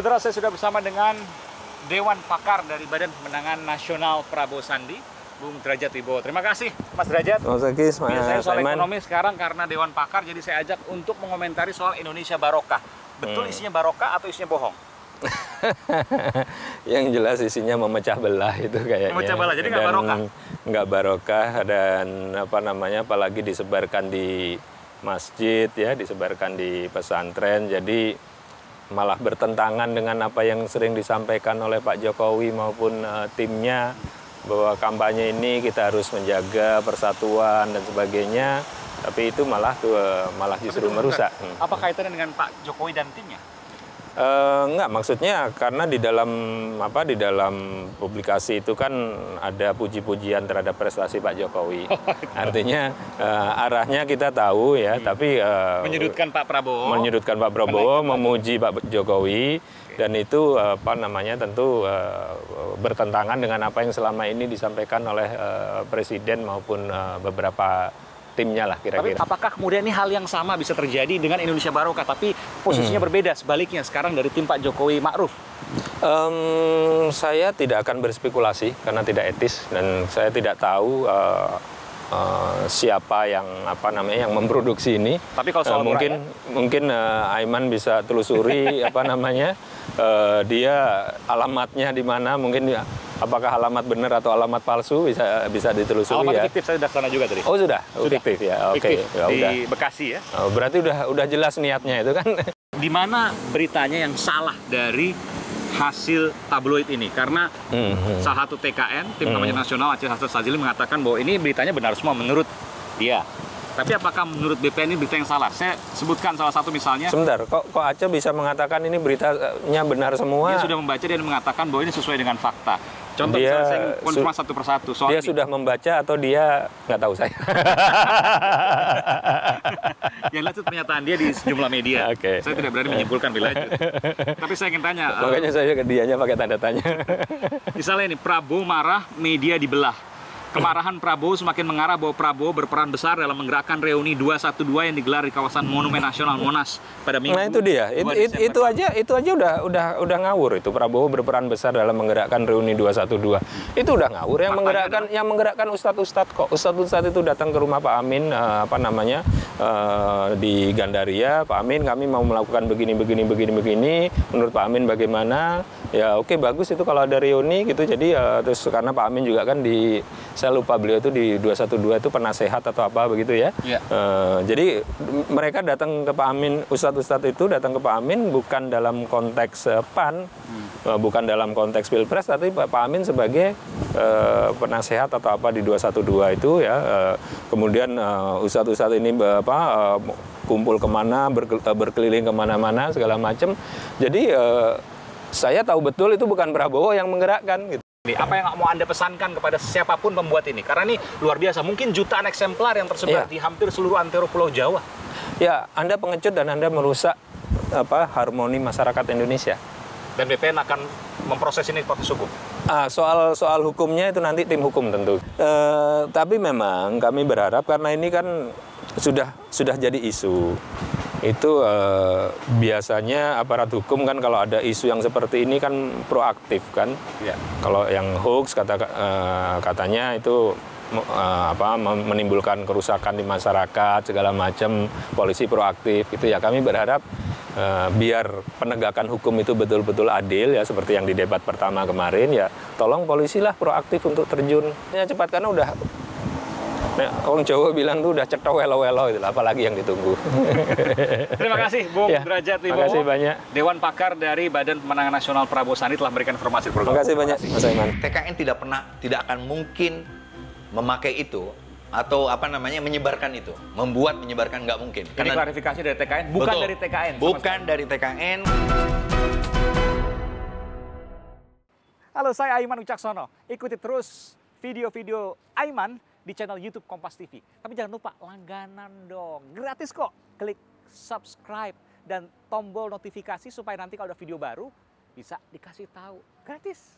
Saudara, saya sudah bersama dengan Dewan Pakar dari Badan Pemenangan Nasional Prabowo Sandi, Bung Derajat Wibowo. Terima kasih, Mas Derajat. Saya soal ekonomi sekarang karena Dewan Pakar, jadi saya ajak untuk mengomentari soal Indonesia Barokah. Betul isinya barokah atau isinya bohong? Yang jelas isinya memecah belah itu kayaknya. Memecah belah, jadi nggak barokah? Nggak barokah, dan apalagi disebarkan di masjid, ya, disebarkan di pesantren, jadi malah bertentangan dengan apa yang sering disampaikan oleh Pak Jokowi maupun timnya, bahwa kampanye ini kita harus menjaga persatuan dan sebagainya, tapi itu malah justru merusak. Apa kaitannya dengan Pak Jokowi dan timnya? Enggak, maksudnya karena di dalam publikasi itu kan ada puji-pujian terhadap prestasi Pak Jokowi. Artinya arahnya kita tahu, ya, tapi menyudutkan Pak Prabowo. Menyudutkan Pak Prabowo, memuji Pak Jokowi, dan itu tentu bertentangan dengan apa yang selama ini disampaikan oleh Presiden maupun beberapa timnya lah kira-kira. Tapi apakah kemudian ini hal yang sama bisa terjadi dengan Indonesia Barokah, tapi posisinya berbeda sebaliknya sekarang dari tim Pak Jokowi Ma'ruf? Saya tidak akan berspekulasi karena tidak etis, dan saya tidak tahu siapa yang memproduksi ini. Tapi kalau soal mungkin Aiman bisa telusuri dia alamatnya di mana, mungkin apakah alamat benar atau alamat palsu bisa ditelusuri. Alamat ya. fiktif saya sudah sana juga tadi. Oh sudah, fiktif ya. Oke. Ya, di udah. Bekasi ya. Berarti udah jelas niatnya itu kan. Di mana beritanya yang salah dari hasil tabloid ini? Karena salah satu TKN, Tim Kampanye Nasional Aceh Hasan Sadzili, mengatakan bahwa ini beritanya benar semua menurut dia. Tapi apakah menurut BPN ini berita yang salah? Saya sebutkan salah satu misalnya. Sebentar, kok Aceh bisa mengatakan ini beritanya benar semua? Dia sudah membaca dan mengatakan bahwa ini sesuai dengan fakta. Contoh misalnya saya konfirmasi satu persatu. Dia sudah membaca atau dia nggak tahu saya? Yang lanjut pernyataan dia di sejumlah media. Okay. Saya tidak berani menyimpulkan lebih lanjut. Tapi saya ingin tanya. Makanya saya ke dianya pakai tanda tanya. Misalnya ini, Prabowo marah, media dibelah. Kemarahan Prabowo semakin mengarah bahwa Prabowo berperan besar dalam menggerakkan reuni 212 yang digelar di kawasan Monumen Nasional Monas pada Minggu. Nah itu dia, itu aja udah ngawur itu. Prabowo berperan besar dalam menggerakkan reuni 212. Itu udah ngawur. Yang menggerakkan ustadz-ustadz kok. Ustadz-ustadz itu datang ke rumah Pak Amin di Gandaria. Pak Amin, kami mau melakukan begini. Menurut Pak Amin bagaimana? Ya oke, bagus itu kalau ada reuni gitu. Jadi terus karena Pak Amin juga kan saya lupa beliau itu di 212 itu penasehat atau apa begitu ya. Jadi mereka datang ke Pak Amin, ustadz-ustadz itu datang ke Pak Amin bukan dalam konteks PAN, bukan dalam konteks Pilpres, tapi Pak Amin sebagai penasehat atau apa di 212 itu ya. Kemudian ustadz-ustadz ini kumpul kemana, berkeliling kemana-mana segala macam. Jadi saya tahu betul itu bukan Prabowo yang menggerakkan gitu. Apa yang mau Anda pesankan kepada siapapun pembuat ini? Karena ini luar biasa, mungkin jutaan eksemplar yang tersebar di hampir seluruh antero Pulau Jawa. Ya, Anda pengecut dan Anda merusak harmoni masyarakat Indonesia. Dan BPN akan memproses ini proses hukum? Soal hukumnya itu nanti tim hukum tentu. Tapi memang kami berharap, karena ini kan sudah jadi isu. Itu biasanya aparat hukum kan kalau ada isu yang seperti ini kan proaktif kan. Ya. Kalau yang hoax katanya itu menimbulkan kerusakan di masyarakat segala macam, polisi proaktif gitu ya. Kami berharap biar penegakan hukum itu betul-betul adil ya, seperti yang di debat pertama kemarin ya. Tolong polisilah proaktif untuk terjun. Ya cepat, karena udah orang Jawa bilang tuh udah cetok welo-welo gitu, apalagi yang ditunggu. Terima kasih Bung Derajat Wibowo. Terima kasih banyak. Dewan Pakar dari Badan Pemenangan Nasional Prabowo Sandi telah memberikan informasi di program. Terima kasih banyak, Mas Aiman. TKN tidak akan mungkin memakai itu atau menyebarkan itu, menyebarkan nggak mungkin. Ini klarifikasi dari TKN, bukan betul, dari TKN. Bukan dari TKN. Halo, saya Aiman Wicaksono. Ikuti terus video-video Aiman di channel YouTube Kompas TV. Tapi jangan lupa langganan dong, gratis kok. Klik subscribe dan tombol notifikasi supaya nanti kalau ada video baru bisa dikasih tahu gratis.